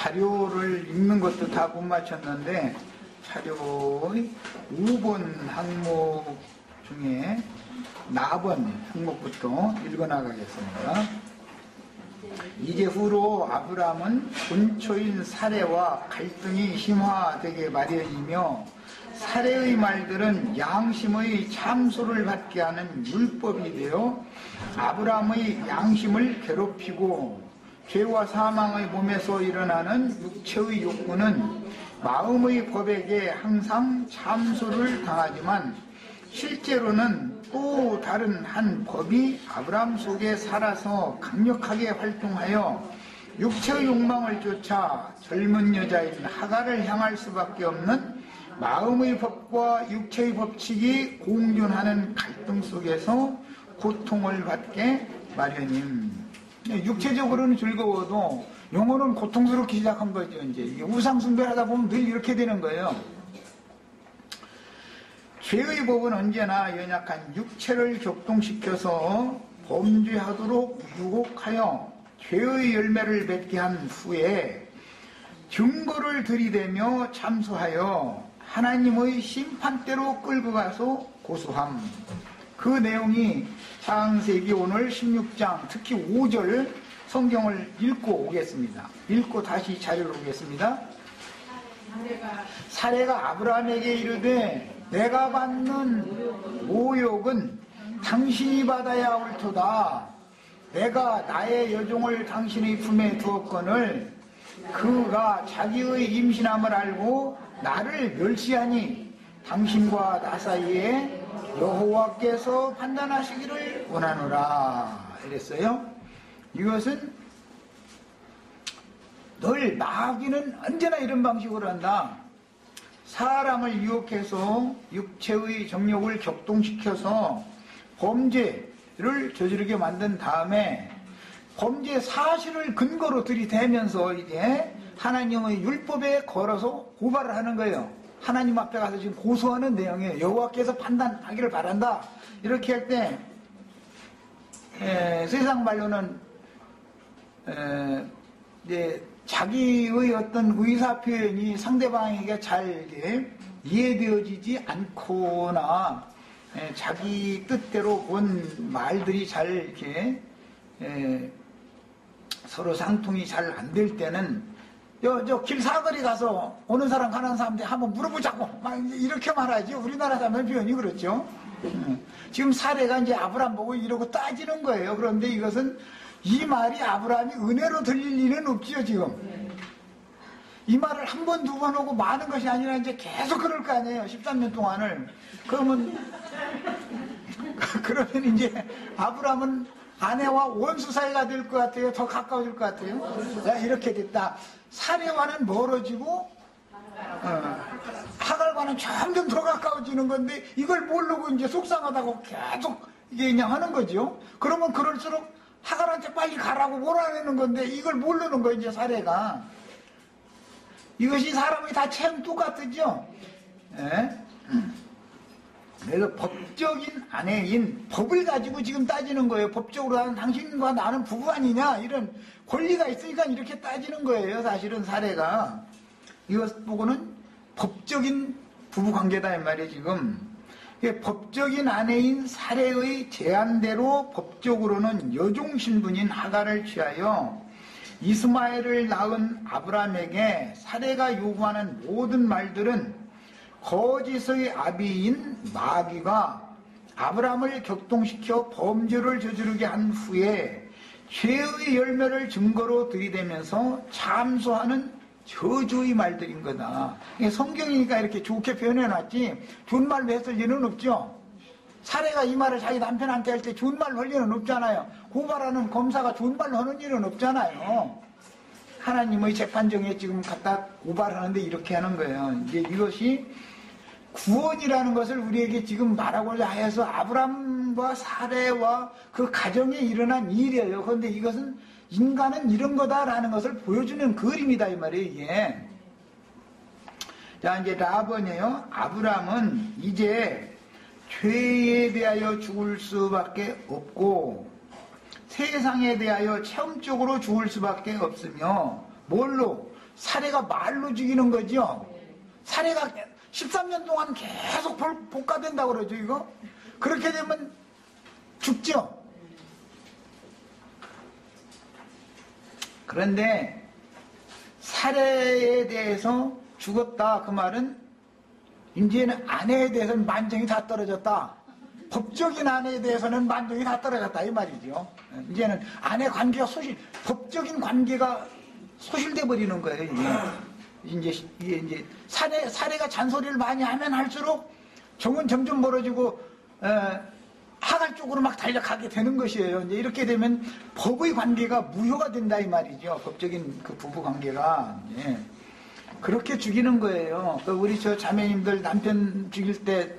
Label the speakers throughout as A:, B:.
A: 자료를 읽는 것도 다 못 맞췄는데 자료 5번 항목 중에 나번 항목부터 읽어나가겠습니다. 이제 후로 아브람은 본초인 사레와 갈등이 심화되게 마련이며 사레의 말들은 양심의 참소를 받게 하는 율법이 되어 아브람의 양심을 괴롭히고 죄와 사망의 몸에서 일어나는 육체의 욕구는 마음의 법에게 항상 참소를 당하지만 실제로는 또 다른 한 법이 아브람 속에 살아서 강력하게 활동하여 육체의 욕망을 쫓아 젊은 여자인 하갈을 향할 수밖에 없는 마음의 법과 육체의 법칙이 공존하는 갈등 속에서 고통을 받게 마련임. 육체적으로는 즐거워도 영혼은 고통스럽게 시작한 거죠. 이제 우상숭배를 하다 보면 늘 이렇게 되는 거예요. 죄의 법은 언제나 연약한 육체를 격동시켜서 범죄하도록 유혹하여 죄의 열매를 맺게 한 후에 증거를 들이대며 참소하여 하나님의 심판대로 끌고 가서 고소함. 그 내용이 창세기 오늘 16장 특히 5절 성경을 읽고 오겠습니다. 읽고 다시 자료를 오겠습니다. 사레가 아브라함에게 이르되 내가 받는 모욕은 당신이 받아야 옳도다. 내가 나의 여종을 당신의 품에 두었거늘 그가 자기의 임신함을 알고 나를 멸시하니 당신과 나 사이에 여호와께서 판단하시기를 원하노라. 이랬어요. 이것은 늘 마귀는 언제나 이런 방식으로 한다. 사람을 유혹해서 육체의 정욕을 격동시켜서 범죄를 저지르게 만든 다음에 범죄 사실을 근거로 들이대면서 이제 하나님의 율법에 걸어서 고발을 하는 거예요. 하나님 앞에 가서 지금 고소하는 내용이에요. 여호와께서 판단하기를 바란다. 이렇게 할 때 세상 말로는 이제 자기의 어떤 의사 표현이 상대방에게 잘 이해되어지지 않거나 자기 뜻대로 본 말들이 잘 이렇게 서로 상통이 잘 안 될 때는 저 길 사거리 가서 오는 사람 가는 사람한테 한번 물어보자고 막 이렇게 말하지. 우리나라 사람 표현이 그렇죠. 지금 사례가 이제 아브람 보고 이러고 따지는 거예요. 그런데 이것은 이 말이 아브람이 은혜로 들릴 일은 없지요. 지금 이 말을 한 번, 두 번 하고 많은 것이 아니라 이제 계속 그럴 거 아니에요. 13년 동안을. 그러면 이제 아브람은 아내와 원수 사이가 될 것 같아요. 더 가까워질 것 같아요. 야, 이렇게 됐다. 사례와는 멀어지고 하갈과는 점점 더 가까워지는 건데 이걸 모르고 이제 속상하다고 계속 이게 그냥 하는 거죠. 그러면 그럴수록 하갈한테 빨리 가라고 몰아내는 건데 이걸 모르는 거예요. 이제 사례가. 이것이 사람이 다 참 똑같으죠. 그래서 법적인 아내인 법을 가지고 지금 따지는 거예요. 법적으로 나는 당신과 나는 부부 아니냐 이런 권리가 있으니까 이렇게 따지는 거예요. 사실은 사례가. 이것 보고는 법적인 부부관계다 이 말이에요. 지금 법적인 아내인 사례의 제안대로 법적으로는 여종 신분인 하갈을 취하여 이스마엘을 낳은 아브람에게 사례가 요구하는 모든 말들은 거짓의 아비인 마귀가 아브람을 격동시켜 범죄를 저지르게 한 후에 죄의 열매를 증거로 들이대면서 참소하는 저주의 말들인 거다. 성경이니까 이렇게 좋게 표현해놨지 좋은 말로 했을 리는 없죠. 사례가 이 말을 자기 남편한테 할 때 좋은 말로 할 리는 없잖아요. 고발하는 검사가 좋은 말로 하는 일은 없잖아요. 하나님의 재판정에 지금 갖다 고발하는데 이렇게 하는 거예요. 이제 이것이 구원이라는 것을 우리에게 지금 말하고자 해서 아브람과 사례와 그 가정에 일어난 일이에요. 그런데 이것은 인간은 이런 거다라는 것을 보여주는 그림이다 이 말이에요. 이게. 자, 이제 라번이에요. 아브람은 이제 죄에 대하여 죽을 수밖에 없고 세상에 대하여 체험적으로 죽을 수밖에 없으며 뭘로? 사례가 말로 죽이는 거죠. 사례가 13년 동안 계속 복가된다고 그러죠, 이거? 그렇게 되면 죽죠. 그런데 사례에 대해서 죽었다 그 말은 이제는 아내에 대해서는 만정이 다 떨어졌다. 법적인 아내에 대해서는 만정이 다 떨어졌다 이 말이죠. 이제는 아내 관계가 법적인 관계가 소실돼 버리는 거예요. 이게 사례가 잔소리를 많이 하면 할수록 정은 점점 멀어지고 하갈 쪽으로 막 달려가게 되는 것이에요. 이제 이렇게 되면 법의 관계가 무효가 된다 이 말이죠. 법적인 그 부부 관계가. 예. 그렇게 죽이는 거예요. 우리 저 자매님들 남편 죽일 때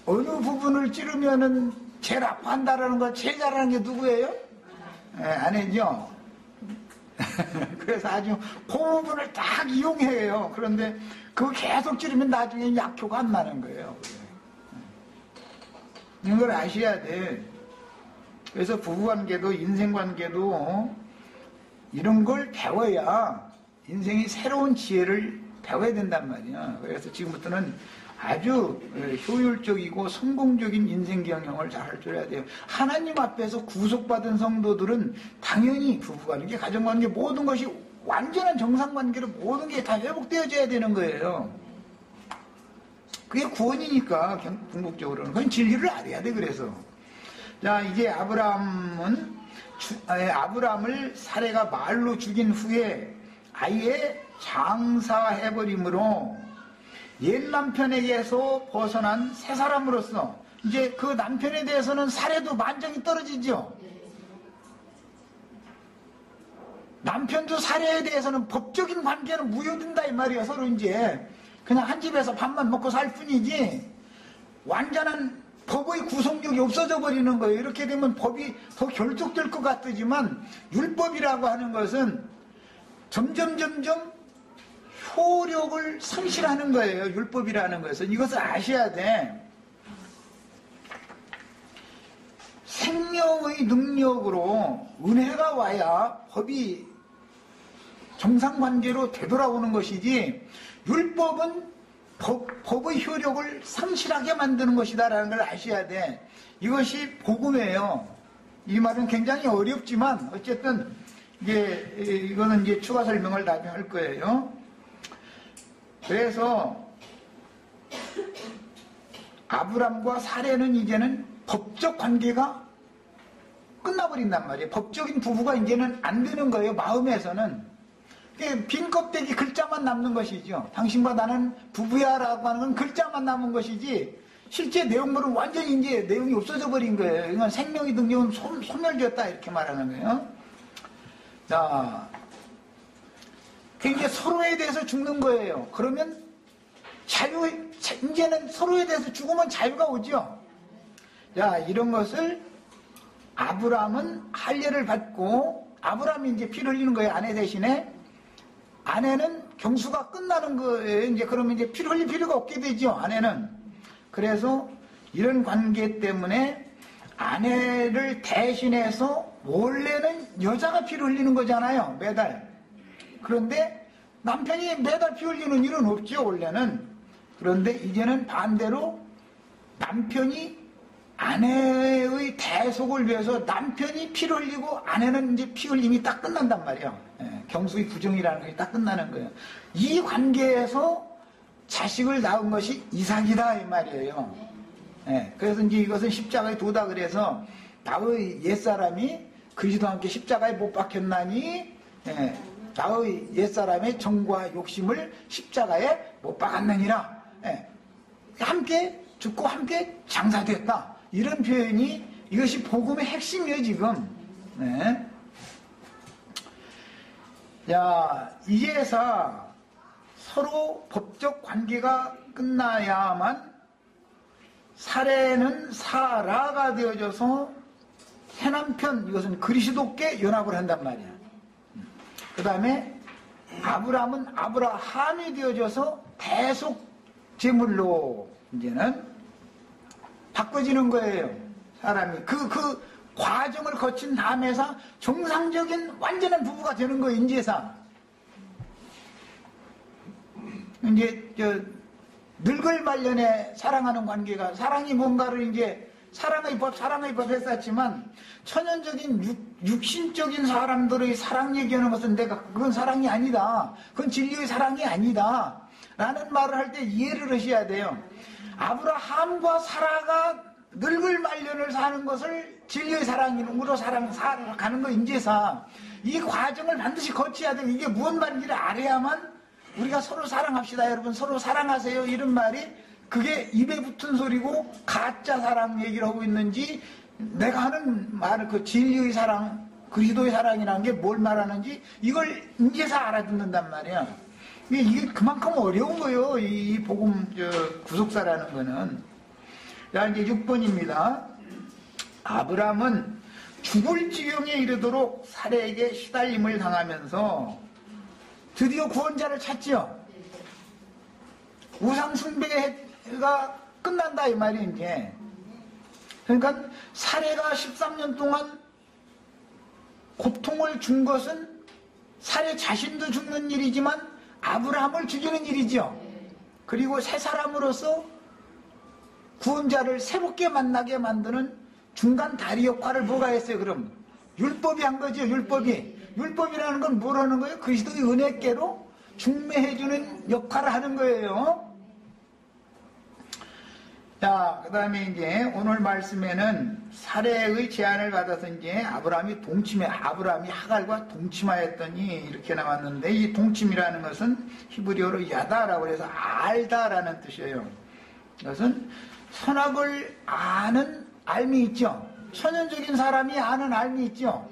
A: 어느 부분을 찌르면은 제일 아파한다라는 걸 제일 잘하는 게 누구예요? 예, 아내죠. 그래서 아주 그 부분을 딱 이용해요. 그런데 그거 계속 찌르면 나중에 약효가 안 나는 거예요. 이걸 아셔야 돼. 그래서 부부관계도 인생관계도 이런 걸 배워야 인생이 새로운 지혜를 배워야 된단 말이야. 그래서 지금부터는 아주 효율적이고 성공적인 인생 경영을 잘 할 줄 알아야 돼요. 하나님 앞에서 구속받은 성도들은 당연히 부부관계, 가정관계 모든 것이 완전한 정상관계로 모든 게 다 회복되어져야 되는 거예요. 그게 구원이니까 궁극적으로는. 그건 진리를 알아야 돼. 그래서 자 이제 아브람을 사례가 말로 죽인 후에 아예 장사해버림으로 옛 남편에게서 벗어난 새 사람으로서 이제 그 남편에 대해서는 사례도 만정이 떨어지죠. 남편도 사례에 대해서는 법적인 관계는 무효된다 이 말이에요. 서로 이제 그냥 한 집에서 밥만 먹고 살 뿐이지 완전한 법의 구속력이 없어져 버리는 거예요. 이렇게 되면 법이 더 결속될 것 같지만 율법이라고 하는 것은 점점 효력을 상실하는 거예요. 율법이라는 것은. 이것을 아셔야 돼. 생명의 능력으로 은혜가 와야 법이 정상관계로 되돌아오는 것이지 율법은 법의 효력을 상실하게 만드는 것이다라는 걸 아셔야 돼. 이것이 복음이에요. 이 말은 굉장히 어렵지만 어쨌든 이거는 이제 추가 설명을 나중에 할 거예요. 그래서 아브람과 사례는 이제는 법적 관계가 끝나버린단 말이에요. 법적인 부부가 이제는 안 되는 거예요. 마음에서는. 빈 껍데기 글자만 남는 것이죠. 당신과 나는 부부야라고 하는 건 글자만 남은 것이지 실제 내용물은 완전히 이제 내용이 없어져 버린 거예요. 이건 생명의 능력은 소멸되었다 이렇게 말하는 거예요. 자, 이제 서로에 대해서 죽는 거예요. 그러면 이제는 서로에 대해서 죽으면 자유가 오죠. 자, 이런 것을 아브람은 할례를 받고 아브람이 이제 피를 흘리는 거예요. 아내 대신에. 아내는 경수가 끝나는 거예요. 이제 그러면 이제 피를 흘릴 필요가 없게 되죠. 아내는. 그래서 이런 관계 때문에 아내를 대신해서 원래는 여자가 피를 흘리는 거잖아요. 매달. 그런데 남편이 매달 피 흘리는 일은 없죠. 원래는. 그런데 이제는 반대로 남편이 아내의 대속을 위해서 남편이 피를 흘리고 아내는 이제 피 흘림이 딱 끝난단 말이에요. 경수의 부정이라는 것이 딱 끝나는 거예요. 이 관계에서 자식을 낳은 것이 이삭이다 이 말이에요. 그래서 이제 이것은 십자가에 도다 그래서 나의 옛사람이 그리스도와 함께 십자가에 못 박혔나니 나의 옛사람의 정과 욕심을 십자가에 못 박았느니라. 함께 죽고 함께 장사됐다. 이런 표현이 이것이 복음의 핵심이에요 지금. 자, 이제서 서로 법적 관계가 끝나야만 사례는 사라가 되어져서 새남편, 이것은 그리스도께 연합을 한단 말이야. 그 다음에 아브람은 아브라함이 되어져서 대속 제물로 이제는 바꿔지는 거예요. 사람이. 그 과정을 거친 다음에서 정상적인 완전한 부부가 되는 거예요. 인제사. 이제 늙을 말년에 사랑하는 관계가 사랑이 뭔가를 이제 사랑의 법 했었지만 천연적인 육신적인 사람들의 사랑 얘기하는 것은 내가 그건 사랑이 아니다. 그건 진리의 사랑이 아니다. 라는 말을 할 때 이해를 하셔야 돼요. 아브라함과 사라가 늙을 말년을 사는 것을 진리의 사랑으로 살아가는 거 인제사 이 과정을 반드시 거쳐야 돼요. 이게 무슨 말인지를 알아야만 우리가 서로 사랑합시다. 여러분 서로 사랑하세요. 이런 말이 그게 입에 붙은 소리고 가짜 사랑 얘기를 하고 있는지 내가 하는 말 그 진리의 사랑 그리스도의 사랑이라는 게 뭘 말하는지 이걸 인제사 알아듣는단 말이야. 이게 그만큼 어려운 거예요. 이 복음 구속사라는 거는. 자 이제 6번입니다. 아브라함은 죽을 지경에 이르도록 사례에게 시달림을 당하면서 드디어 구원자를 찾지요. 우상 숭배가 끝난다 이 말이 이제. 그러니까 사례가 13년 동안 고통을 준 것은 사례 자신도 죽는 일이지만 아브라함을 죽이는 일이죠. 그리고 새 사람으로서 구원자를 새롭게 만나게 만드는 중간 다리 역할을 뭐가 했어요? 그럼 율법이 한 거죠. 율법이라는 건 뭘 하는 거예요? 그리스도의 은혜께로 중매해주는 역할을 하는 거예요. 자, 그 다음에 이제 오늘 말씀에는 사례의 제안을 받아서 이제 아브라함이 하갈과 동침하였더니 이렇게 나왔는데 이 동침이라는 것은 히브리어로 야다라고 해서 알다라는 뜻이에요. 이것은 선악을 아는 알미 있죠. 천연적인 사람이 아는 알미 있죠.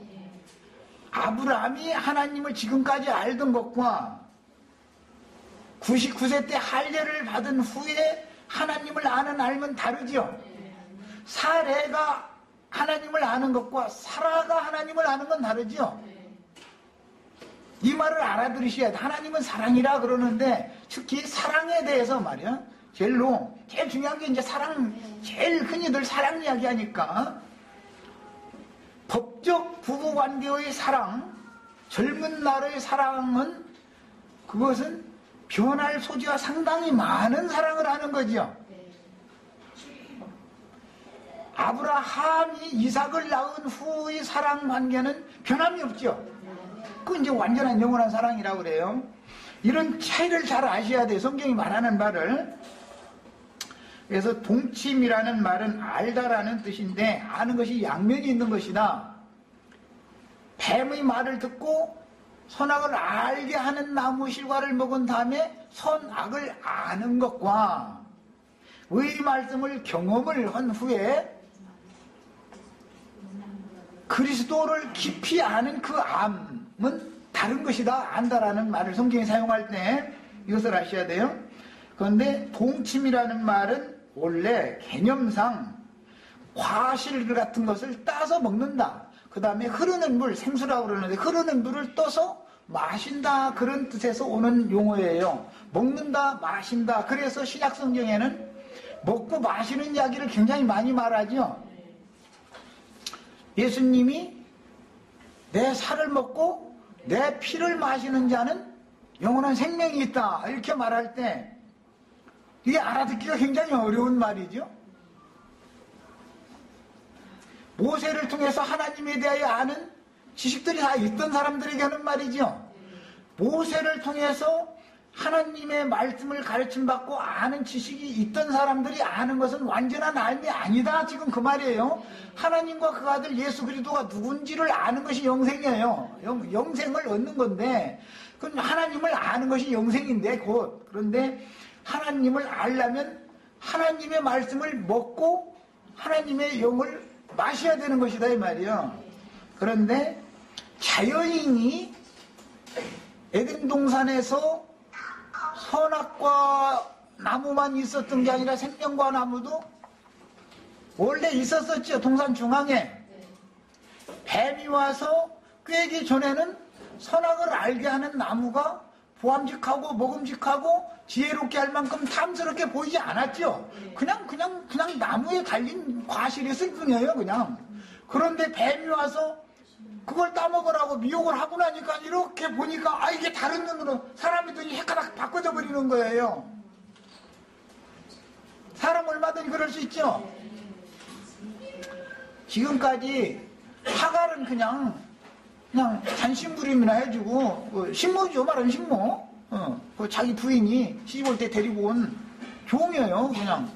A: 아브라함이 하나님을 지금까지 알던 것과 99세 때 할례를 받은 후에 하나님을 아는 알면 다르죠. 사례가 하나님을 아는 것과 사라가 하나님을 아는 건 다르죠. 이 말을 알아들으셔야 돼. 하나님은 사랑이라 그러는데 특히 사랑에 대해서 말이야. 제일 중요한 게 이제 사랑, 제일 흔히들 사랑 이야기하니까 법적 부부관계의 사랑, 젊은 날의 사랑은 그것은 변할 소지가 상당히 많은 사랑을 하는 거죠. 아브라함이 이삭을 낳은 후의 사랑 관계는 변함이 없죠. 그건 이제 완전한 영원한 사랑이라고 그래요. 이런 차이를 잘 아셔야 돼요. 성경이 말하는 말을. 그래서 동침이라는 말은 알다라는 뜻인데 아는 것이 양면이 있는 것이다. 뱀의 말을 듣고 선악을 알게 하는 나무 실과를 먹은 다음에 선악을 아는 것과 의 말씀을 경험을 한 후에 그리스도를 깊이 아는 그 암은 다른 것이다. 안다라는 말을 성경에 사용할 때 이것을 아셔야 돼요. 그런데 동침이라는 말은 원래 개념상 과실 같은 것을 따서 먹는다. 그 다음에 흐르는 물, 생수라고 그러는데 흐르는 물을 떠서 마신다. 그런 뜻에서 오는 용어예요. 먹는다, 마신다. 그래서 신약 성경에는 먹고 마시는 이야기를 굉장히 많이 말하죠. 예수님이 내 살을 먹고 내 피를 마시는 자는 영원한 생명이 있다. 이렇게 말할 때 이게 알아듣기가 굉장히 어려운 말이죠. 모세를 통해서 하나님에 대하여 아는 지식들이 다 있던 사람들에게 하는 말이죠. 모세를 통해서 하나님의 말씀을 가르침받고 아는 지식이 있던 사람들이 아는 것은 완전한 알미 아니다. 지금 그 말이에요. 하나님과 그 아들 예수 그리스도가 누군지를 아는 것이 영생이에요. 영생을 얻는 건데 그건 하나님을 아는 것이 영생인데 곧. 그런데 하나님을 알려면 하나님의 말씀을 먹고 하나님의 영을 마셔야 되는 것이다 이 말이에요. 그런데 자연인이 에덴 동산에서 선악과 나무만 있었던 게 아니라 생명과 나무도 원래 있었었죠. 동산 중앙에. 뱀이 와서 꿰기 전에는 선악을 알게 하는 나무가 보암직하고 먹음직하고 지혜롭게 할 만큼 탐스럽게 보이지 않았죠. 그냥 나무에 달린 과실이 있을 뿐이에요. 그냥. 그런데 뱀이 와서 그걸 따먹으라고 미혹을 하고 나니까 이렇게 보니까 이게 다른 눈으로 사람이 눈이 헷가닥 바꿔져 버리는 거예요. 사람 얼마든지 그럴 수 있죠. 지금까지 하갈은 그냥 잔심부림이나 해주고 신모죠. 말하면 신모. 그 자기 부인이 시집 올 때 데리고 온 종이에요. 그냥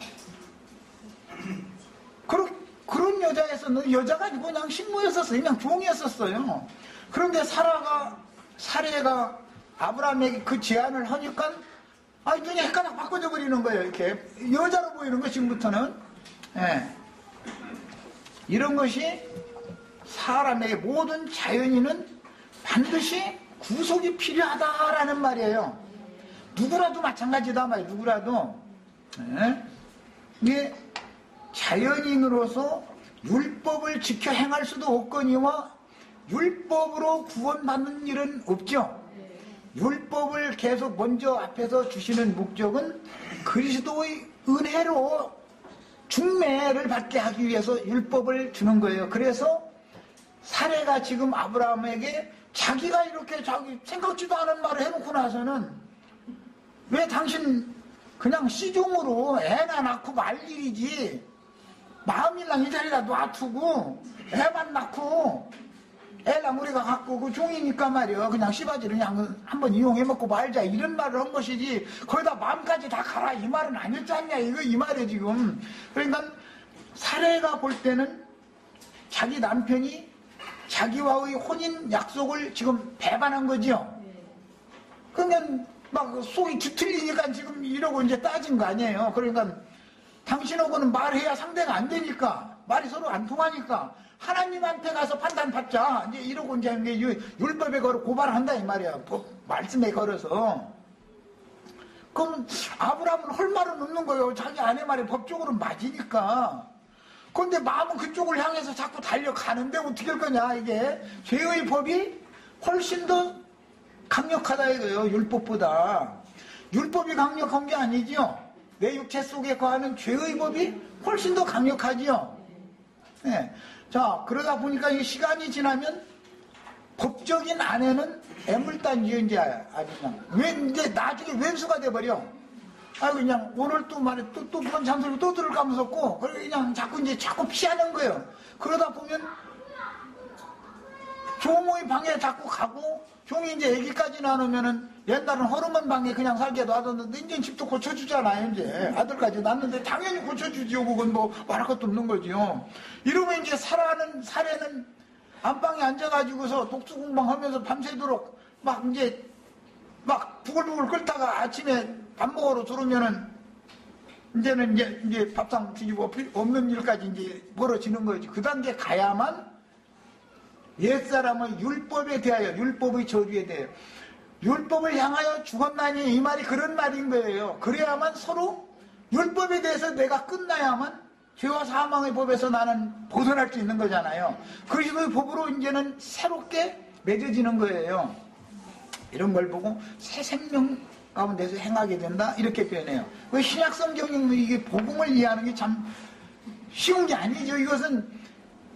A: 그런 여자였었는데 여자가 아니고 그냥 신모였었어요. 그냥 종이었었어요. 그런데 사례가 아브라함에게 그 제안을 하니까 눈이 헷갈려 바꿔져 버리는 거예요. 이렇게 여자로 보이는 거 지금부터는. 예. 이런 것이 사람에게 모든 자연인은 반드시 구속이 필요하다라는 말이에요. 누구라도 마찬가지다 말이에요. 누구라도. 예. 이게 자연인으로서 율법을 지켜 행할 수도 없거니와 율법으로 구원받는 일은 없죠. 율법을 계속 먼저 앞에서 주시는 목적은 그리스도의 은혜로 중매를 받게 하기 위해서 율법을 주는 거예요. 그래서 사례가 지금 아브라함에게 자기가 이렇게 자기 생각지도 않은 말을 해놓고 나서는 왜 당신 그냥 시종으로 애나 낳고 말 일이지 마음일랑 이 자리다 놔두고 애만 낳고 애랑 우리가 갖고 그 종이니까 말이야 그냥 씨바지를 그냥 한번 이용해 먹고 말자 이런 말을 한 것이지 거기다 마음까지 다 가라 이 말은 아니었지 않냐 이 말이에요 지금. 그러니까 사례가 볼 때는 자기 남편이 자기와의 혼인 약속을 지금 배반한 거죠. 그러면 막 속이 뒤틀리니까 지금 이러고 이제 따진 거 아니에요. 그러니까 당신하고는 말해야 상대가 안 되니까 말이 서로 안 통하니까 하나님한테 가서 판단받자 이제 이러고 이제 율법에 걸어 고발한다 이 말이야. 말씀에 걸어서. 그럼 아브라함은 할 말은 없는 거예요. 자기 아내 말이 법적으로 맞으니까. 그런데 마음은 그쪽을 향해서 자꾸 달려가는데 어떻게 할 거냐 이게 죄의 법이 훨씬 더 강력하다 이거예요. 율법보다. 율법이 강력한 게 아니죠. 내 육체 속에 거하는 죄의 법이 훨씬 더 강력하지요. 네. 자, 그러다 보니까 이 시간이 지나면 법적인 아내는 애물단지요, 이제 아니냐. 왜, 이제 나중에 왼수가 돼버려. 그냥 오늘 또 말해, 또 그런 잔소리 또 들을 감섰고, 그냥 자꾸 피하는 거예요. 그러다 보면 종의 방에 자꾸 가고, 종이 이제 애기까지 낳으면은 옛날은 허름한 방에 그냥 살게 놔뒀는데 이제 집도 고쳐주잖아요. 이제 아들까지 낳는데 당연히 고쳐주지요. 그건 뭐 말할 것도 없는 거지요. 이러면 이제 사례는 안방에 앉아가지고서 독수공방하면서 밤새도록 막 부글부글 끓다가 아침에 밥 먹으러 들어오면은 이제는 이제 밥상 뒤집어 없는 일까지 이제 벌어지는 거지. 그 단계 가야만 옛사람은 율법에 대하여 율법의 저주에 대하여 율법을 향하여 죽었나니 이 말이 그런 말인 거예요. 그래야만 서로 율법에 대해서 내가 끝나야만 죄와 사망의 법에서 나는 벗어날 수 있는 거잖아요. 그리스도의 법으로 이제는 새롭게 맺어지는 거예요. 이런 걸 보고 새 생명 가운데서 행하게 된다 이렇게 표현해요. 왜 신약 성경이 이게 복음을 이해하는 게 참 쉬운 게 아니죠. 이것은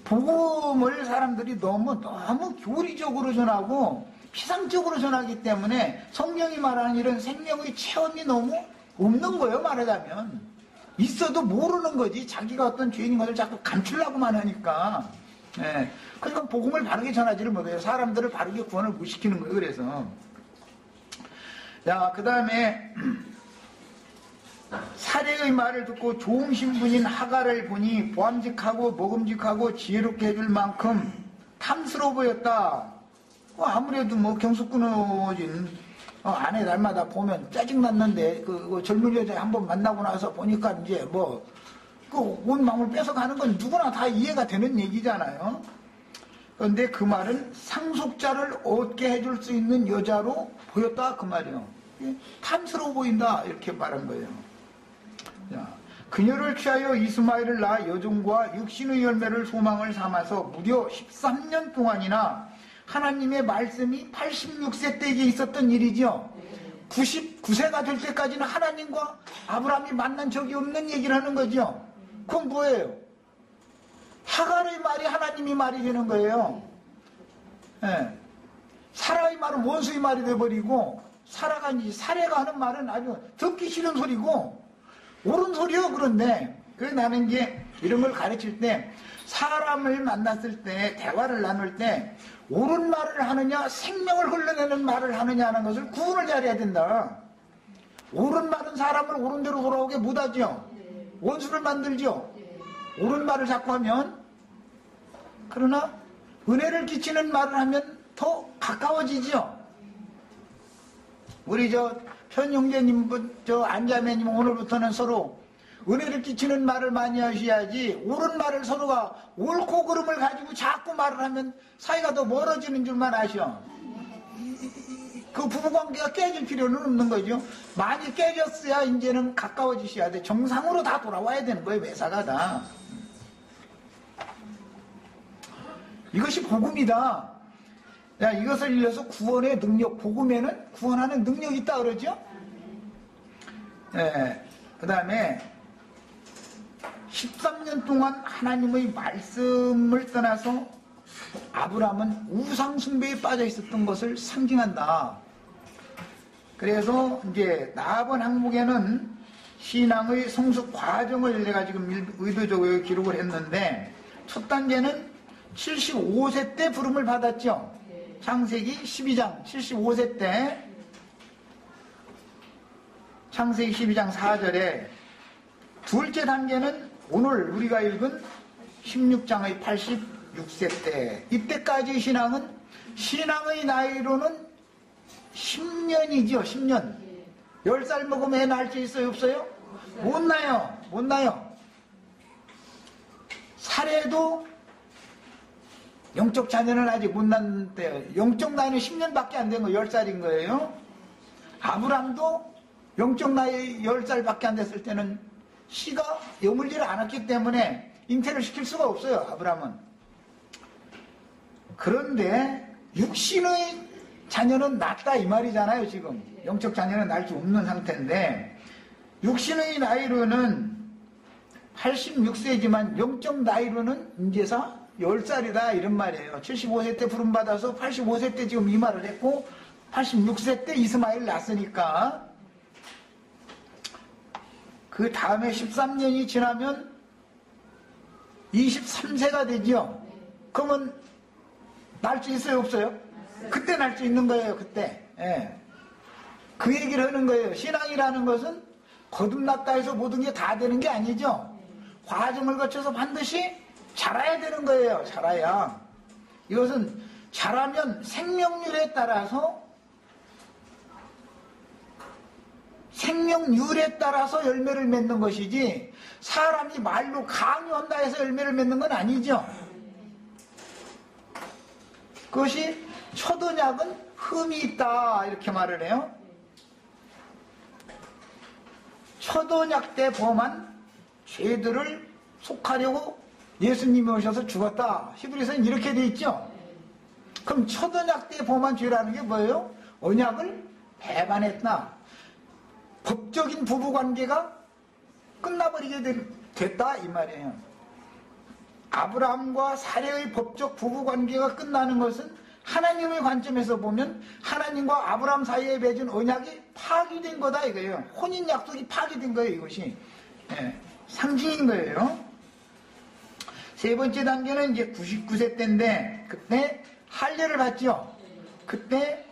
A: 복음을 사람들이 너무 교리적으로 전하고 피상적으로 전하기 때문에 성경이 말하는 이런 생명의 체험이 너무 없는 거예요. 말하자면 있어도 모르는 거지. 자기가 어떤 죄인인 것을 자꾸 감추려고만 하니까. 네. 그러니까 복음을 바르게 전하지를 못해요. 사람들을 바르게 구원을 못 시키는 거예요. 그래서 자, 그 다음에 사례의 말을 듣고 좋은 신분인 하갈을 보니 보암직하고 먹음직하고 지혜롭게 해줄 만큼 탐스러워 보였다. 아무래도 뭐 경수 끊어진 아내 날마다 보면 짜증났는데 그 젊은 여자 한번 만나고 나서 보니까 이제 온 마음을 뺏어가는 건 누구나 다 이해가 되는 얘기잖아요. 그런데 그 말은 상속자를 얻게 해줄 수 있는 여자로 보였다 그 말이에요. 탐스러워 보인다 이렇게 말한 거예요. 자, 그녀를 취하여 이스마엘을 낳아 여종과 육신의 열매를 소망을 삼아서 무려 13년 동안이나 하나님의 말씀이 86세 때에 있었던 일이죠. 99세가 될 때까지는 하나님과 아브라함이 만난 적이 없는 얘기를 하는 거죠. 그건 뭐예요? 하갈의 말이 하나님이 말이 되는 거예요. 예. 사라의 말은 원수의 말이 돼버리고, 사례가 하는 말은 아주 듣기 싫은 소리고, 옳은 소리요. 그런데, 그래서 나는 이제 이런 걸 가르칠 때, 사람을 만났을 때, 대화를 나눌 때, 옳은 말을 하느냐, 생명을 흘러내는 말을 하느냐 하는 것을 구분을 잘해야 된다. 옳은 말은 사람을 옳은 대로 돌아오게 못하죠. 원수를 만들죠. 옳은 말을 자꾸 하면. 그러나 은혜를 끼치는 말을 하면 더 가까워지죠. 우리 편 형제님, 안자매님 오늘부터는 서로 은혜를 끼치는 말을 많이 하셔야지, 옳은 말을 서로가 옳고 그름을 가지고 자꾸 말을 하면 사이가 더 멀어지는 줄만 아셔. 그 부부관계가 깨질 필요는 없는 거죠. 많이 깨졌어야 이제는 가까워지셔야 돼. 정상으로 다 돌아와야 되는 거예요. 매사가 다. 이것이 복음이다. 야, 이것을 일러서 구원의 능력, 복음에는 구원하는 능력이 있다 그러죠. 그 다음에 13년 동안 하나님의 말씀을 떠나서 아브라함은 우상 숭배에 빠져 있었던 것을 상징한다. 그래서 이제 나아번 항목에는 신앙의 성숙 과정을 내가 지금 의도적으로 기록을 했는데, 첫 단계는 75세 때 부름을 받았죠. 창세기 12장 75세 때, 창세기 12장 4절에, 둘째 단계는 오늘 우리가 읽은 16장의 86세 때, 이때까지의 신앙은 신앙의 나이로는 10년이죠. 10년. 10살 먹으면 애 낳을 수 있어요? 없어요? 못 나요. 못 나요. 사례도 영적 자녀는 아직 못 낳는데요. 영적 나이는 10년밖에 안 된 거예요. 10살인 거예요. 아브람도 영적 나이 10살밖에 안 됐을 때는 씨가 여물지를 않았기 때문에 잉태를 시킬 수가 없어요. 아브람은. 그런데 육신의 자녀는 낳다 이 말이잖아요. 지금 영적 자녀는 낳을 수 없는 상태인데, 육신의 나이로는 86세지만 영적 나이로는 이제서 10살이다 이런 말이에요. 75세 때 부름받아서 85세 때 지금 이 말을 했고, 86세 때 이스마엘 낳았으니까 그 다음에 13년이 지나면 23세가 되죠. 그러면 날 수 있어요? 없어요? 그때 날 수 있는 거예요. 그때. 예. 그 얘기를 하는 거예요. 신앙이라는 것은 거듭났다 해서 모든 게 다 되는 게 아니죠. 과정을 거쳐서 반드시 자라야 되는 거예요. 자라야. 이것은 자라면 생명률에 따라서 열매를 맺는 것이지, 사람이 말로 강요한다 해서 열매를 맺는 건 아니죠. 그것이 첫 언약은 흠이 있다 이렇게 말을 해요. 첫 언약 때 범한 죄들을 속하려고 예수님이 오셔서 죽었다. 히브리서는 이렇게 돼 있죠. 그럼 첫 언약 때 범한 죄라는 게 뭐예요? 언약을 배반했다. 법적인 부부관계가 끝나버리게 됐다 이 말이에요. 아브라함과 사례의 법적 부부관계가 끝나는 것은 하나님의 관점에서 보면 하나님과 아브라함 사이에 맺은 언약이 파기된 거다 이거예요. 혼인 약속이 파기된 거예요. 이것이 상징인 거예요. 세 번째 단계는 이제 99세 때인데, 그때 할례를 받죠. 그때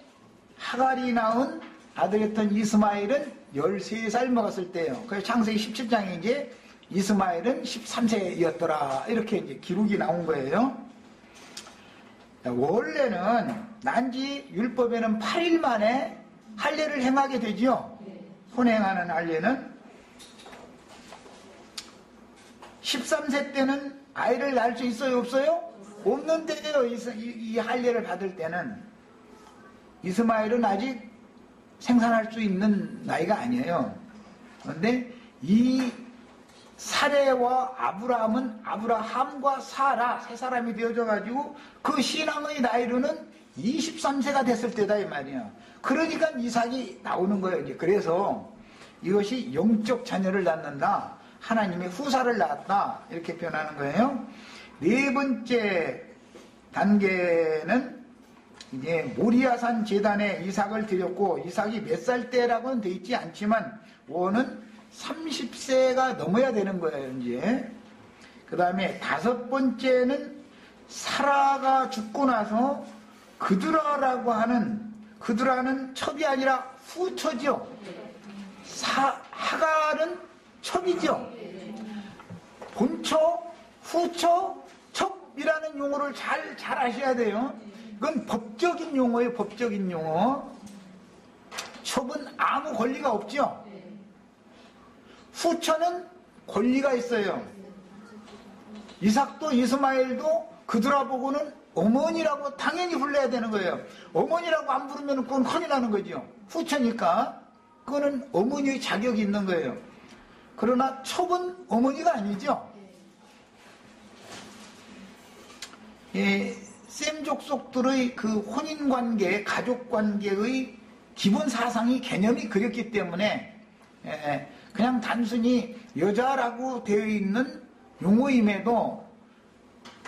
A: 하갈이 낳은 아들이었던 이스마엘은 13살 먹었을 때예요. 그래서 창세기 17장에 이제 이스마엘은 13세였더라 이렇게 이제 기록이 나온 거예요. 원래는 난지 율법에는 8일 만에 할례를 행하게 되죠. 혼행하는 할례는 13세 때는 아이를 낳을 수 있어요? 없어요? 없는 때예요. 이 할례를 받을 때는. 이스마엘은 아직 생산할 수 있는 나이가 아니에요. 그런데 이 사레와 아브라함과 사라 세 사람이 되어져 가지고 그 신앙의 나이로는 23세가 됐을 때다 이 말이야. 그러니까 이삭이 나오는 거예요. 이제 그래서 이것이 영적 자녀를 낳는다. 하나님의 후사를 낳았다. 이렇게 표현하는 거예요. 네 번째 단계는 이제 모리아산 제단에 이삭을 드렸고, 이삭이 몇 살 때라고는 돼 있지 않지만 원은 30세가 넘어야 되는 거예요. 이제 그 다음에 다섯 번째는 사라가 죽고 나서 그드라라고 하는, 그드라는 첩이 아니라 후처죠. 하갈은 첩이죠. 본처, 후처, 첩이라는 용어를 잘 아셔야 돼요. 이건 법적인 용어예요. 법적인 용어. 첩은 아무 권리가 없죠. 후처는 권리가 있어요. 이삭도 이스마엘도 그들아 보고는 어머니라고 당연히 불러야 되는 거예요. 어머니라고 안 부르면 그건 큰일 나는 거죠. 후처니까 그거는 어머니의 자격이 있는 거예요. 그러나 첩은 어머니가 아니죠. 예, 셈 족속들의 그 혼인관계, 가족관계의 기본 사상이 개념이 그랬기 때문에 그냥 단순히 여자라고 되어 있는 용어임에도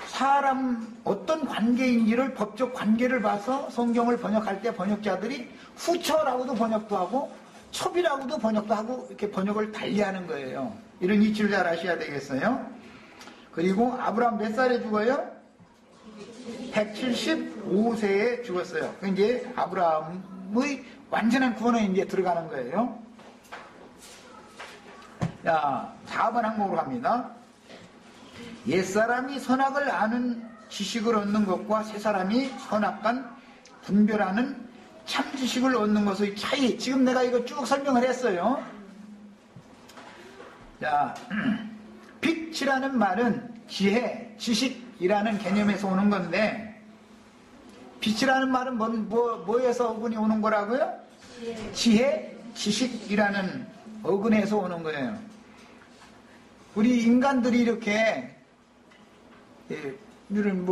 A: 사람 어떤 관계인지를, 법적 관계를 봐서 성경을 번역할 때 번역자들이 후처라고도 번역도 하고 첩이라고도 번역도 하고 이렇게 번역을 달리하는 거예요. 이런 이치를 잘 아셔야 되겠어요. 그리고 아브라함 몇 살에 죽어요? 175세에 죽었어요. 그 이제 아브라함의 완전한 구원에 이제 들어가는 거예요. 자, 4번 항목으로 갑니다. 옛사람이 선악을 아는 지식을 얻는 것과 새사람이 선악간 분별하는 참 지식을 얻는 것의 차이. 지금 내가 이거 쭉 설명을 했어요. 자, 빛이라는 말은 지혜, 지식이라는 개념에서 오는 건데, 빛이라는 말은 뭐에서 어근이 오는 거라고요? 지혜, 지식이라는 어근에서 오는 거예요. 우리 인간들이 이렇게 이런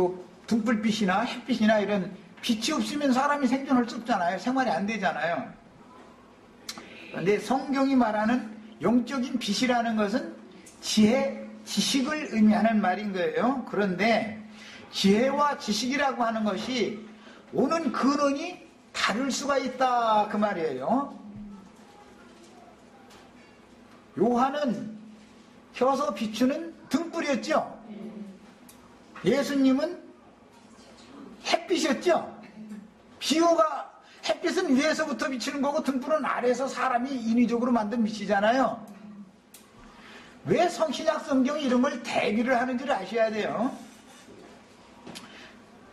A: 등불빛이나 햇빛이나 이런 빛이 없으면 사람이 생존할 수 없잖아요. 생활이 안 되잖아요. 그런데 성경이 말하는 영적인 빛이라는 것은 지혜, 지식을 의미하는 말인 거예요. 그런데 지혜와 지식이라고 하는 것이 오는 근원이 다를 수가 있다, 그 말이에요. 요한은 켜서 비추는 등불이었죠. 예수님은 햇빛이었죠. 비유가 햇빛은 위에서부터 비치는 거고 등불은 아래에서 사람이 인위적으로 만든 빛이잖아요. 왜 신약 성경이 이런 걸 대비를 하는지를 아셔야 돼요.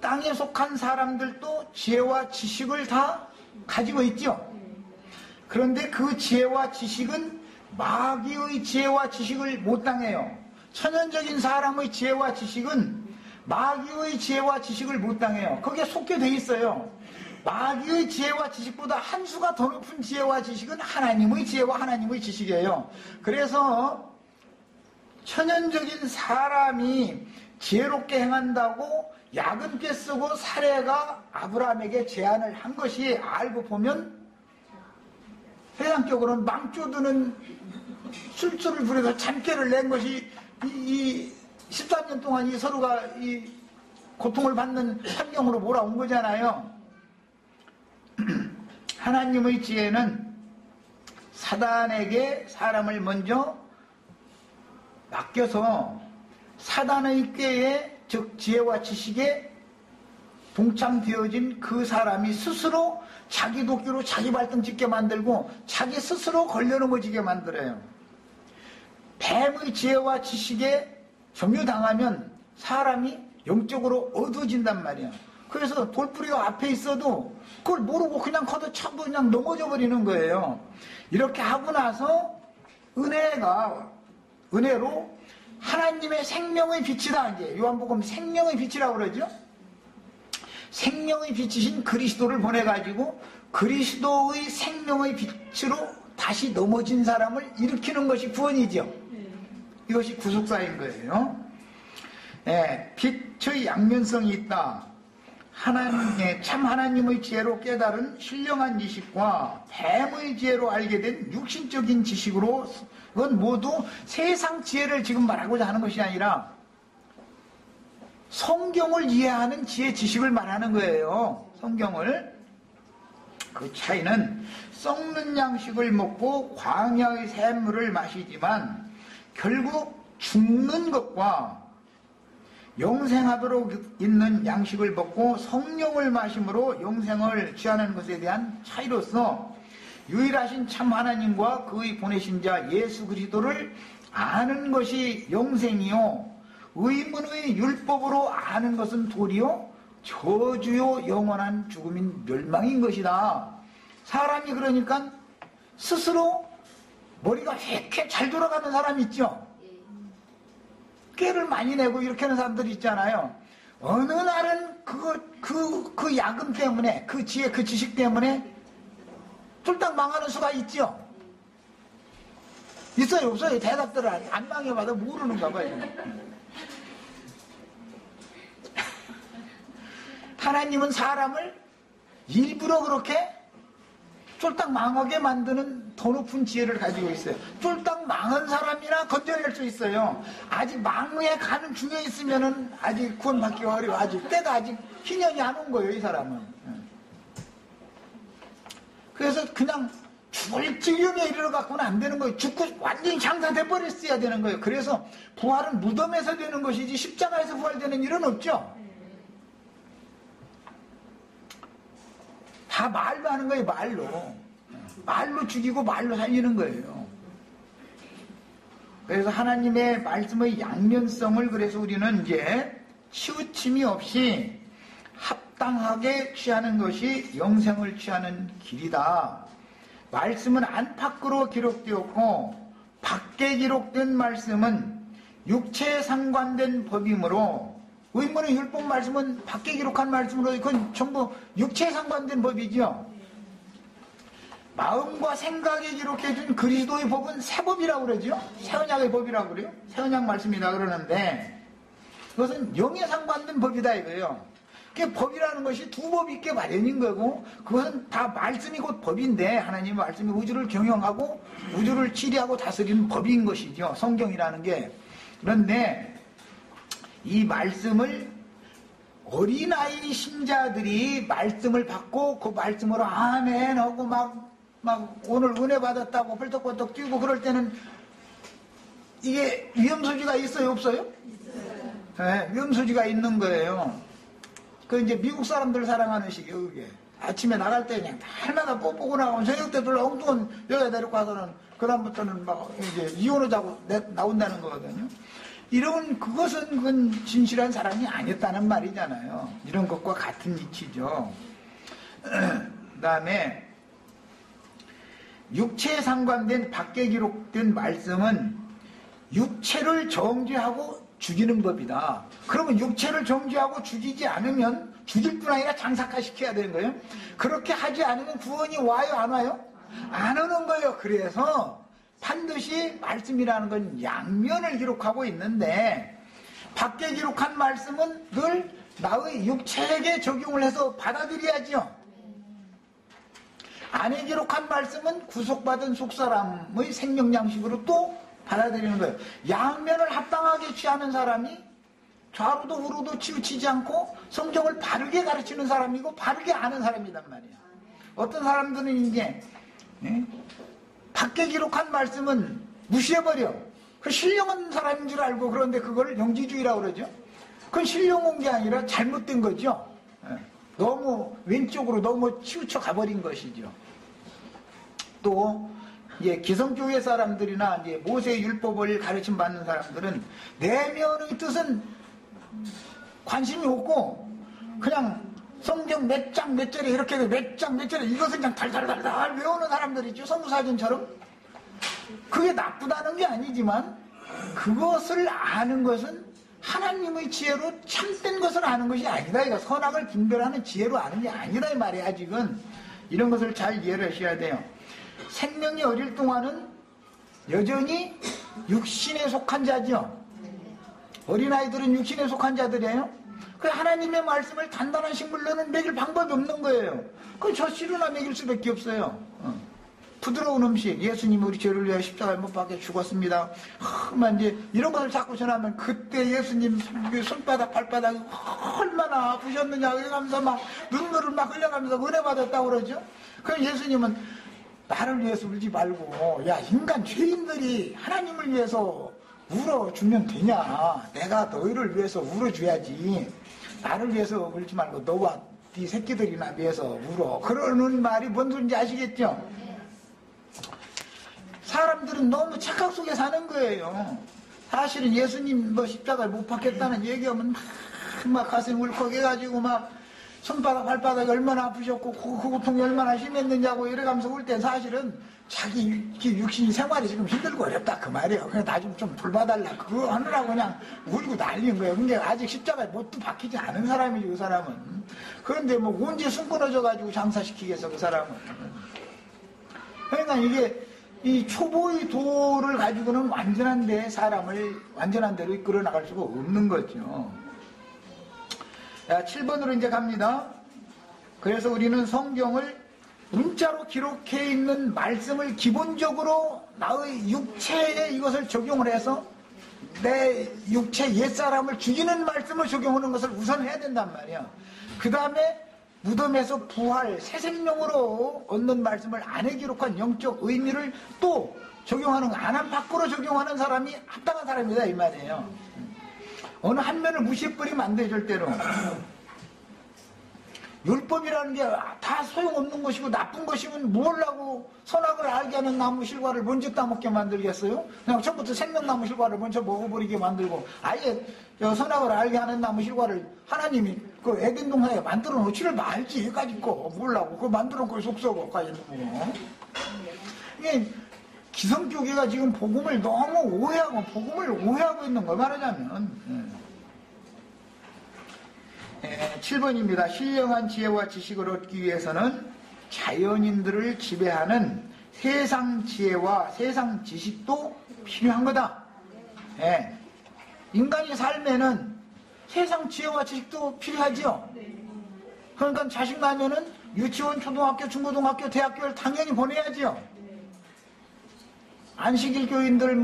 A: 땅에 속한 사람들도 지혜와 지식을 다 가지고 있죠. 그런데 그 지혜와 지식은 마귀의 지혜와 지식을 못 당해요. 천연적인 사람의 지혜와 지식은 마귀의 지혜와 지식을 못 당해요. 거기에 속게 돼 있어요. 마귀의 지혜와 지식보다 한 수가 더 높은 지혜와 지식은 하나님의 지혜와 하나님의 지식이에요. 그래서 천연적인 사람이 지혜롭게 행한다고 야근깨 쓰고 사례가 아브라함에게 제안을 한 것이 알고 보면 세상적으로는 망조드는 술수를 부려서 잠깨를 낸 것이 이 13년 동안 이 서로가 이 고통을 받는 환경으로 몰아온 거잖아요. 하나님의 지혜는 사단에게 사람을 먼저 맡겨서 사단의 꾀에, 즉 지혜와 지식에 동참되어진 그 사람이 스스로 자기 도끼로 자기 발등 찢게 만들고 자기 스스로 걸려넘어지게 만들어요. 뱀의 지혜와 지식에 점유당하면 사람이 영적으로 어두워진단 말이야. 그래서 돌뿌리가 앞에 있어도 그걸 모르고 그냥 걷어차고 그냥 넘어져 버리는 거예요. 이렇게 하고 나서 은혜로 하나님의 생명의 빛이다. 이제 요한복음 생명의 빛이라고 그러죠. 생명의 빛이신 그리스도를 보내가지고 그리스도의 생명의 빛으로 다시 넘어진 사람을 일으키는 것이 구원이죠. 이것이 구속사인 거예요. 빛의 양면성이 있다. 참 하나님의 지혜로 깨달은 신령한 지식과 뱀의 지혜로 알게 된 육신적인 지식으로, 그건 모두 세상 지혜를 지금 말하고자 하는 것이 아니라 성경을 이해하는 지혜 지식을 말하는 거예요. 성경을. 그 차이는 썩는 양식을 먹고 광야의 샘물을 마시지만 결국 죽는 것과 영생하도록 있는 양식을 먹고 성령을 마심으로 영생을 취하는 것에 대한 차이로서 유일하신 참 하나님과 그의 보내신 자 예수 그리스도를 아는 것이 영생이요 의문의 율법으로 아는 것은 도리요 저주요 영원한 죽음인 멸망인 것이다. 사람이 그러니까 스스로 머리가 이렇게 잘 돌아가는 사람 있죠. 꾀를 많이 내고 이렇게 하는 사람들이 있잖아요. 어느 날은 그 야금 때문에, 그 지혜, 그 지식 때문에 쫄딱 망하는 수가 있죠. 있어요, 없어요? 대답들을 안 망해봐도 모르는가 봐요. 하나님은 사람을 일부러 그렇게 쫄딱 망하게 만드는 더 높은 지혜를 가지고 있어요. 쫄딱 망한 사람이나 건져낼 수 있어요. 아직 망에 가는 중에 있으면은 아직 구원받기 어려워. 아직 때가 아직 희년이 안 온 거예요, 이 사람은. 그래서 그냥 죽을 지경에 이르러 갖고는 안 되는 거예요. 죽고 완전히 장사돼 버렸어야 되는 거예요. 그래서 부활은 무덤에서 되는 것이지 십자가에서 부활되는 일은 없죠. 다 말로 하는 거예요. 말로 죽이고 말로 살리는 거예요. 그래서 하나님의 말씀의 양면성을 그래서 우리는 이제 치우침이 없이 합당하게 취하는 것이 영생을 취하는 길이다. 말씀은 안팎으로 기록되었고 밖에 기록된 말씀은 육체에 상관된 법이므로 의문의 율법 말씀은 밖에 기록한 말씀으로 그건 전부 육체에 상관된 법이죠. 마음과 생각에 기록해준 그리스도의 법은 새 법이라고 그러죠. 새 언약의 법이라고 그래요. 새 언약 말씀이다 그러는데 그것은 영에 상관된 법이다 이거예요. 그 법이라는 것이 두 법 있게 마련인 거고 그것은 다 말씀이 곧 법인데 하나님의 말씀이 우주를 경영하고 우주를 치리하고 다스리는 법인 것이죠. 성경이라는 게. 그런데 이 말씀을 어린아이 신자들이 말씀을 받고 그 말씀으로 아멘 하고 막 오늘 은혜 받았다고 벌떡벌떡 뛰고 그럴 때는 이게 위험소지가 있어요 없어요? 있어요. 네, 위험소지가 있는 거예요. 그 이제 미국 사람들 사랑하는 식이에요 그게. 아침에 나갈 때 그냥 날마다 뽀뽀고 나가면 저녁 때 별로 엉뚱한 여자 데리고 와서는 그다음부터는 막 이제 이혼하자고 나온다는 거거든요. 이런 그건 진실한 사람이 아니었다는 말이잖아요. 이런 것과 같은 이치죠. 그 다음에 육체에 상관된 밖에 기록된 말씀은 육체를 정죄하고 죽이는 법이다. 그러면 육체를 정죄하고 죽이지 않으면 죽일 뿐 아니라 장사화시켜야 되는 거예요. 그렇게 하지 않으면 구원이 와요 안 와요? 안 오는 거예요. 그래서 반드시 말씀이라는 건 양면을 기록하고 있는데 밖에 기록한 말씀은 늘 나의 육체에게 적용을 해서 받아들여야죠. 안에 기록한 말씀은 구속받은 속사람의 생명 양식으로 또 받아들이는 거예요. 양면을 합당하게 취하는 사람이 좌로도 우로도 치우치지 않고 성경을 바르게 가르치는 사람이고 바르게 아는 사람이란 말이에요. 어떤 사람들은 이제 밖에 기록한 말씀은 무시해버려. 그 신령한 사람인 줄 알고 그런데 그걸 영지주의라고 그러죠. 그건 신령한 게 아니라 잘못된 거죠. 너무 왼쪽으로 너무 치우쳐 가버린 것이죠. 또 기성교회 사람들이나 이제 모세의 율법을 가르침 받는 사람들은 내면의 뜻은 관심이 없고 그냥 성경 몇 장 몇 절에 이렇게 몇 장 몇 절에 이것을 그냥 달달달달 외우는 사람들이 있죠. 성부사전처럼. 그게 나쁘다는 게 아니지만 그것을 아는 것은 하나님의 지혜로 참된 것을 아는 것이 아니다. 이거 선악을 분별하는 지혜로 아는 게 아니다 이 말이에요. 아직은 이런 것을 잘 이해를 하셔야 돼요. 생명이 어릴 동안은 여전히 육신에 속한 자죠. 어린아이들은 육신에 속한 자들이에요. 그 하나님의 말씀을 단단한 식물로는 먹일 방법이 없는 거예요. 그 젖씨로나 먹일 수밖에 없어요. 부드러운 음식, 예수님이 우리 죄를 위하여 십자가에 못 박혀 죽었습니다. 이제 이런 것을 자꾸 전하면 그때 예수님 손바닥, 발바닥이 얼마나 아프셨느냐, 이러면서 막 눈물을 막 흘려가면서 은혜 받았다고 그러죠. 그럼 예수님은 나를 위해서 울지 말고, 야, 인간 죄인들이 하나님을 위해서 울어주면 되냐. 내가 너희를 위해서 울어줘야지. 나를 위해서 울지 말고 너와 네 새끼들이나 위해서 울어. 그러는 말이 뭔 소리인지 아시겠죠? 사람들은 너무 착각 속에 사는 거예요. 사실은 예수님 십자가에 못 박혔다는 얘기하면 막 가슴이 울컥해가지고 막 손바닥 발바닥이 얼마나 아프셨고 그 고통이 얼마나 심했느냐고 이래가면서 울 땐 사실은 자기 육신이 생활이 지금 힘들고 어렵다 그 말이에요. 그냥 나 좀 돌봐달라 그거 하느라고 그냥 울고 난리인 거예요. 근데 아직 십자가에 못도 박히지 않은 사람이지 그 사람은. 그런데 뭐 언제 숨 끊어져가지고 장사시키겠어 그 사람은. 그러니까 이게 이 초보의 도를 가지고는 사람을 완전한 대로 이끌어 나갈 수가 없는 거죠. 자, 7번으로 이제 갑니다. 그래서 우리는 성경을 문자로 기록해 있는 말씀을 기본적으로 나의 육체에 이것을 적용을 해서 내 육체 옛사람을 죽이는 말씀을 적용하는 것을 우선 해야 된단 말이야. 그 다음에 무덤에서 부활, 새 생명으로 얻는 말씀을 안에 기록한 영적 의미를 또 적용하는, 안한 밖으로 적용하는 사람이 합당한 사람이다 이 말이에요. 어느 한 면을 무시해버리면 안 돼, 절대로. 율법이라는 게 다 소용없는 것이고 나쁜 것이면 뭘라고 선악을 알게 하는 나무 실과를 먼저 따먹게 만들겠어요? 그냥 처음부터 생명나무 실과를 먼저 먹어버리게 만들고 아예 선악을 알게 하는 나무 실과를 하나님이 그 에덴 동산에 만들어 놓지를 말지 여기까지 거 뭘라고 그거 만들어 놓고 속썩어까지 놓고. 이게 기성교계가 지금 복음을 너무 오해하고 복음을 오해하고 있는 걸 말하자면 7번입니다. 신령한 지혜와 지식을 얻기 위해서는 자연인들을 지배하는 세상 지혜와 세상 지식도 필요한 거다. 인간이 살면은 세상 지혜와 지식도 필요하죠. 그러니까 자식 나면은 유치원, 초등학교, 중고등학교, 대학교를 당연히 보내야죠. 안식일 교인들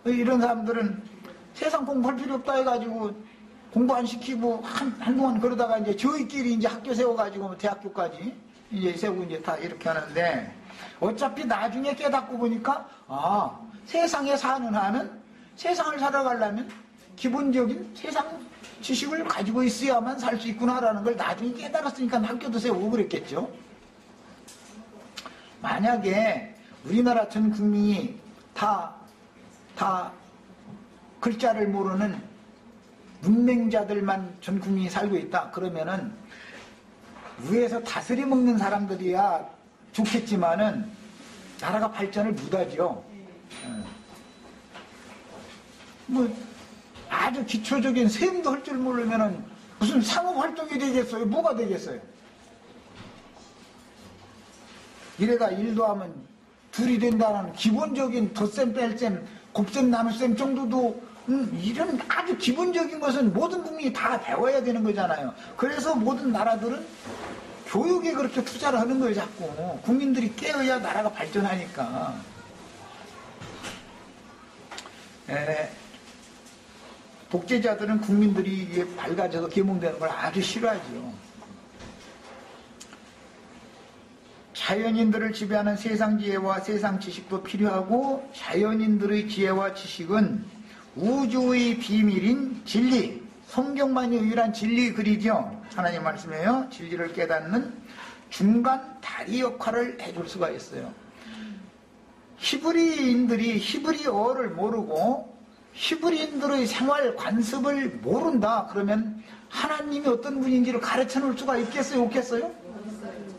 A: 이런 사람들은 세상 공부할 필요 없다 해가지고 공부 안 시키고 한동안 그러다가 이제 저희끼리 이제 학교 세워가지고 대학교까지 이제 세우고 이제 다 이렇게 하는데 어차피 나중에 깨닫고 보니까 세상에 사는 한은 세상을 살아가려면 기본적인 세상 지식을 가지고 있어야만 살 수 있구나라는 걸 나중에 깨달았으니까 학교도 세우고 그랬겠죠. 만약에 우리나라 전 국민이 다 글자를 모르는 문맹자들만 전 국민이 살고 있다. 그러면은 위에서 다스려 먹는 사람들이야 좋겠지만은 나라가 발전을 못하죠. 아주 기초적인 세금도 할 줄 모르면은 무슨 상업 활동이 되겠어요? 뭐가 되겠어요? 이래가 일도 하면 둘이 된다는 기본적인 덧셈, 뺄셈, 곱셈, 나눗셈 정도도 이런 아주 기본적인 것은 모든 국민이 다 배워야 되는 거잖아요. 그래서 모든 나라들은 교육에 그렇게 투자를 하는 거예요, 자꾸. 국민들이 깨어야 나라가 발전하니까. 독재자들은 국민들이 밝아져서 계몽되는 걸 아주 싫어하죠. 자연인들을 지배하는 세상 지혜와 세상 지식도 필요하고 자연인들의 지혜와 지식은 우주의 비밀인 진리, 성경만이 유일한 진리 글이죠. 하나님 말씀이에요. 진리를 깨닫는 중간 다리 역할을 해줄 수가 있어요. 히브리인들이 히브리어를 모르고 히브리인들의 생활 관습을 모른다. 그러면 하나님이 어떤 분인지를 가르쳐 놓을 수가 있겠어요? 없겠어요?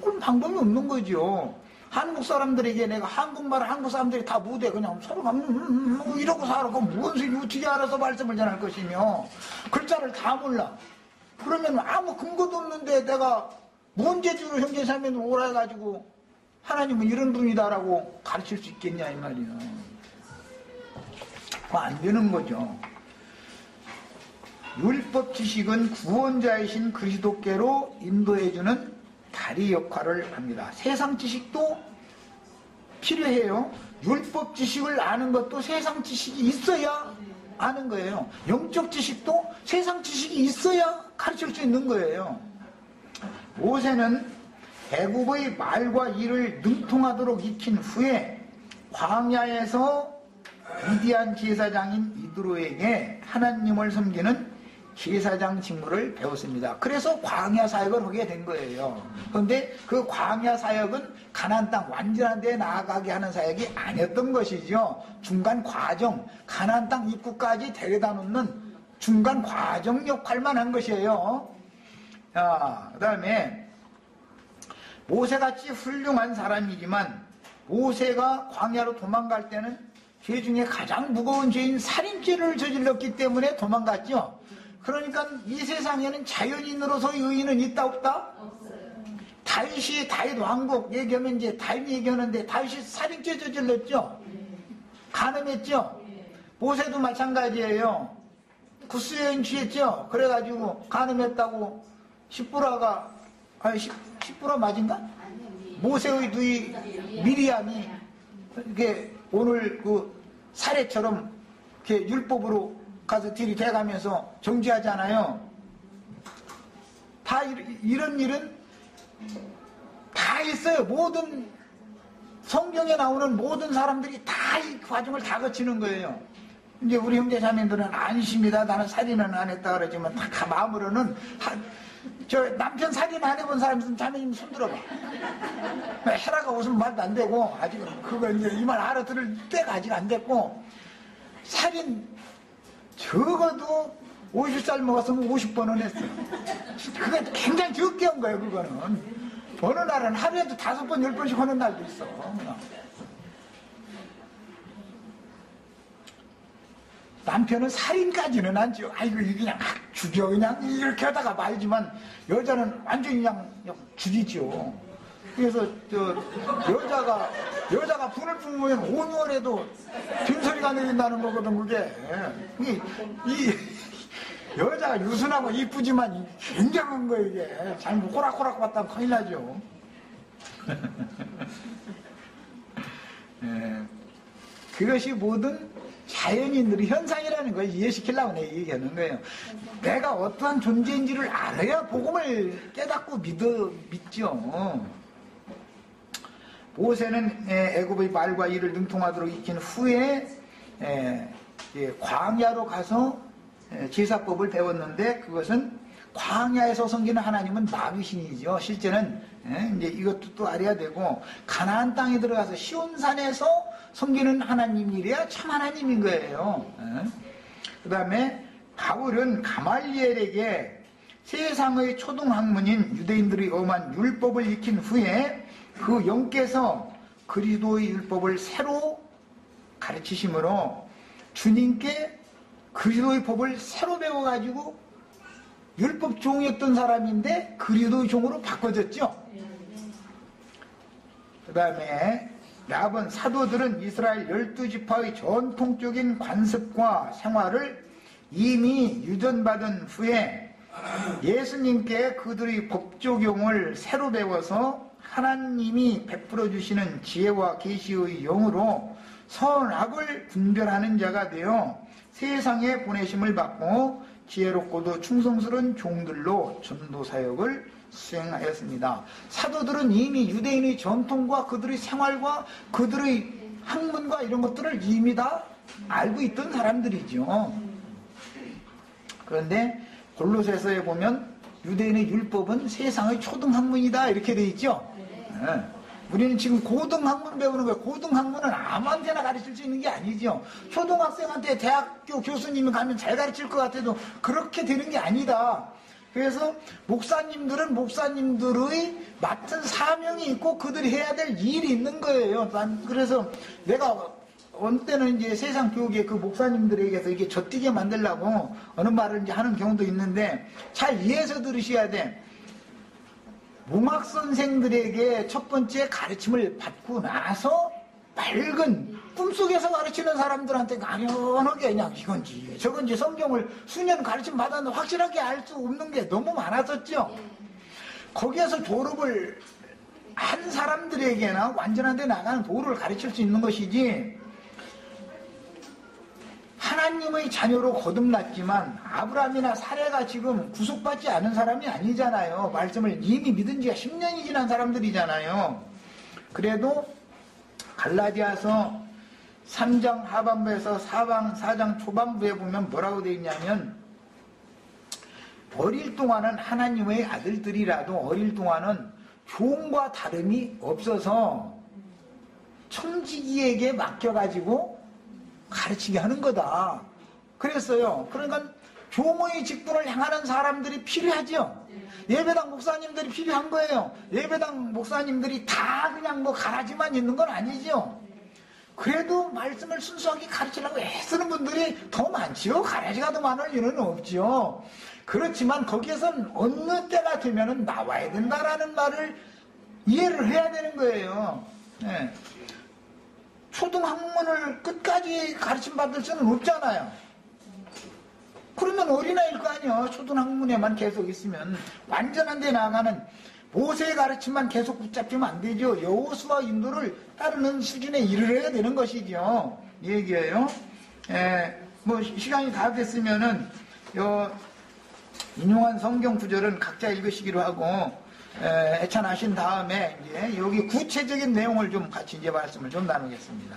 A: 그럼 방법이 없는 거죠. 한국 사람들에게 내가 한국말을 한국 사람들이 다 못해. 그냥 서로가 이러고 살아. 그럼 무엇을 어떻게 알아서 말씀을 전할 것이며 글자를 다 몰라. 그러면 아무 근거도 없는데 내가 뭔 재주로 형제자매를 오라 해가지고 하나님은 이런 분이다라고 가르칠 수 있겠냐 이 말이야. 안 되는 거죠. 율법 지식은 구원자이신 그리스도께로 인도해주는 다리 역할을 합니다. 세상 지식도 필요해요. 율법 지식을 아는 것도 세상 지식이 있어야 아는 거예요. 영적 지식도 세상 지식이 있어야 가르칠 수 있는 거예요. 모세는 애굽의 말과 일을 능통하도록 익힌 후에 광야에서 미디안 제사장인 이드로에게 하나님을 섬기는 제사장 직무를 배웠습니다. 그래서 광야 사역을 하게 된 거예요. 그런데 그 광야 사역은 가나안 땅 완전한 데 나아가게 하는 사역이 아니었던 것이죠. 중간 과정, 가나안 땅 입구까지 데려다 놓는 중간 과정 역할만 한 것이에요. 그 다음에 모세같이 훌륭한 사람이지만 모세가 광야로 도망갈 때는 죄 중에 가장 무거운 죄인 살인죄를 저질렀기 때문에 도망갔죠. 그러니까 이 세상에는 자연인으로서 의인은 있다 없다? 없어요. 다윗 왕국 얘기하면 이제 다윗 얘기하는데 다윗이 살인죄 저질렀죠. 간음했죠. 모세도 마찬가지예요. 구스여인 취했죠. 그래가지고 간음했다고 십부라가 십부라 맞은가? 모세의 누이 미리암이 이렇게 오늘 그 사례처럼 이렇게 율법으로 가서 들이대가면서 정죄하잖아요. 다 이런 일은 다 있어요. 모든 성경에 나오는 모든 사람들이 다 이 과정을 다 거치는 거예요. 이제 우리 형제 자매들은 아니십니다. 나는 살인은 안 했다 그러지만 다 마음으로는 저 남편 살인 안 해본 사람 있으면 자매님 손 들어봐. 헤라가 웃으면 말도 안 되고 아직은 그거 이제 이 말 알아들을 때가 아직 안 됐고 살인 적어도 50살 먹었으면 50번은 했어. 그게 굉장히 적게 한 거예요. 그거는 어느 날은 하루에도 5번 10번씩 하는 날도 있어. 남편은 살인까지는 아니죠. 아이고 이거 그냥 막 죽여 그냥 이렇게 하다가 말지만 여자는 완전히 그냥 죽이죠. 그래서 여자가 불을 뿜으면 5년에도 빈소리가 내린다는 거거든. 그게 이 여자가 유순하고 이쁘지만 굉장한 거예요. 이게 잘못 호락호락 봤다면 큰일 나죠. 그것이 모든 자연인들의 현상이라는 걸 이해시키려고 내가 얘기하는 거예요. 내가 어떠한 존재인지를 알아야 복음을 깨닫고 믿죠. 모세는 애굽의 말과 일을 능통하도록 익힌 후에 광야로 가서 제사법을 배웠는데 그것은 광야에서 섬기는 하나님은 마귀신이죠. 실제는 이제 이것도 또 알아야 되고 가나안 땅에 들어가서 시온산에서 섬기는 하나님이래야 참 하나님인 거예요. 그 다음에 바울은 가말리엘에게 세상의 초등학문인 유대인들의 엄한 율법을 익힌 후에 그 영께서 그리스도의 율법을 새로 가르치심으로 주님께 그리스도의 법을 새로 배워가지고 율법 종이었던 사람인데 그리스도의 종으로 바꿔졌죠. 그 다음에 야번 사도들은 이스라엘 12지파의 전통적인 관습과 생활을 이미 유전받은 후에 예수님께 그들의 법조경을 새로 배워서 하나님이 베풀어 주시는 지혜와 계시의 영으로 선악을 분별하는 자가 되어 세상에 보내심을 받고 지혜롭고도 충성스러운 종들로 전도사역을 수행하였습니다. 사도들은 이미 유대인의 전통과 그들의 생활과 그들의 학문과 이런 것들을 이미 다 알고 있던 사람들이죠. 그런데 골로새서에 보면 유대인의 율법은 세상의 초등학문이다 이렇게 돼 있죠. 네. 우리는 지금 고등학문 배우는 거예요. 고등학문은 아무한테나 가르칠 수 있는 게 아니죠. 초등학생한테 대학교 교수님이 가면 잘 가르칠 것 같아도 그렇게 되는 게 아니다. 그래서 목사님들은 목사님들의 맡은 사명이 있고 그들이 해야 될 일이 있는 거예요. 그래서 내가 어느 때는 이제 세상 교육에 그 목사님들에게서 이게 젖뛰게 만들려고 어느 말을 이제 하는 경우도 있는데 잘 이해해서 들으셔야 돼. 몽학 선생들에게 첫 번째 가르침을 받고 나서 밝은 꿈속에서 가르치는 사람들한테 가련하게 그냥 이건지 저건지 성경을 수년 가르침 받았는데 확실하게 알 수 없는 게 너무 많았었죠. 거기에서 졸업을 한 사람들에게나 완전한 데 나가는 도를 가르칠 수 있는 것이지, 하나님의 자녀로 거듭났지만 아브라함이나 사레가 지금 구속받지 않은 사람이 아니잖아요. 말씀을 이미 믿은 지가 10년이 지난 사람들이잖아요. 그래도 갈라디아서 3장 하반부에서 4장 초반부에 보면 뭐라고 되어 있냐면, 어릴 동안은 하나님의 아들들이라도 어릴 동안은 종과 다름이 없어서 청지기에게 맡겨가지고 가르치게 하는 거다. 그랬어요. 그러니까 종의 직분을 행하는 사람들이 필요하죠. 예배당 목사님들이 필요한 거예요. 예배당 목사님들이 다 그냥 뭐 가라지만 있는 건 아니죠. 그래도 말씀을 순수하게 가르치려고 애쓰는 분들이 더 많지요. 가라지가 더 많을 일은 없죠. 그렇지만 거기에선 어느 때가 되면은 나와야 된다라는 말을 이해를 해야 되는 거예요. 네. 초등학문을 끝까지 가르침 받을 수는 없잖아요. 그러면 어린아이일 거 아니에요. 초등학문에만 계속 있으면. 완전한 데 나가는 모세의 가르침만 계속 붙잡히면 안 되죠. 여호수아 인도를 따르는 수준에 이르러야 되는 것이죠. 이 얘기예요. 뭐 시간이 다 됐으면은 인용한 성경 구절은 각자 읽으시기로 하고, 애찬하신 다음에 이제 여기 구체적인 내용을 좀 같이 이제 말씀을 좀 나누겠습니다.